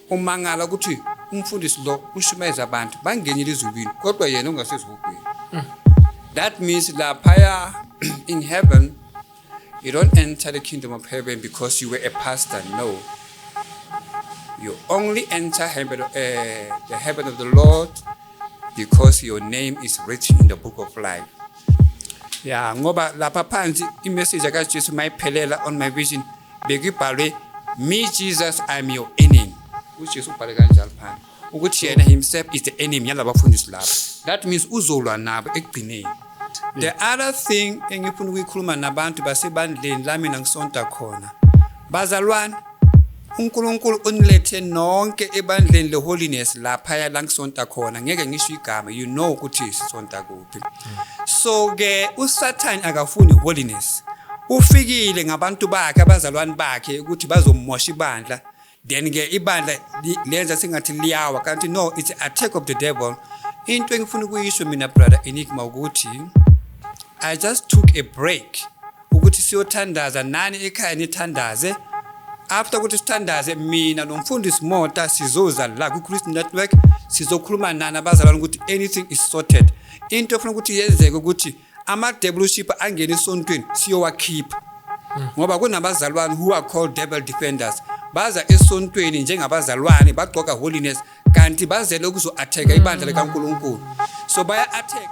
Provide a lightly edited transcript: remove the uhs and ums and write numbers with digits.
umangala ukuthi umfundisi lo ushumayeza abantu bangenile ezulwini kodwa yena ungasezulwini. That means laphaya in heaven you don't enter the kingdom of heaven because you were a pastor. No, you only enter heaven, the heaven of the Lord because your name is written in the book of life. Yeah, ngoba lapha phansi imessage kaJesu mayiphelela on my vision bekubhalwe me Jesus I'm your enemy. uJesu ubhale kanjalo phansi ukuthi yena himself is the enemy yalabafundisi lapha. That means uzolwa nabo ekugcineni. The other thing engifuna ukuyikhuluma nabantu basebandleni lami nangisonta khona. Bazalwane, uNkulunkulu unilethe nonke ebandleni leholiness lapha la ngisonta khona. Ngeke ngisho igama, you know ukuthi sisonta kuphi. So ke uSathane akafuni holiness. Ufikile ngabantu bakhe abazalwane bakhe ukuthi bazomosha ibandla. Then ke ibandla lenza singathi liyawa kanti no, it's an attack of the devil. Into engifuna ukuyisho mina brother Enigma ukuthi I just took a break ukuthi siyothandaza nani ekhaya nithandaze. After ukuthi sithandaze mina nomfundisi Mota sizoza la ku Christ Network sizokhuluma nani abazalwane ukuthi anything is sorted. Into efuna ukuthi yenzeke ukuthi ama devilship angena esontweni siyowakhipha. Ngoba kunabazalwane who are called devil defenders. Baza esontweni njengabazalwane bagqoka holiness kanti bazele ukuzo attack ibandla likaNkulunkulu. So baya attack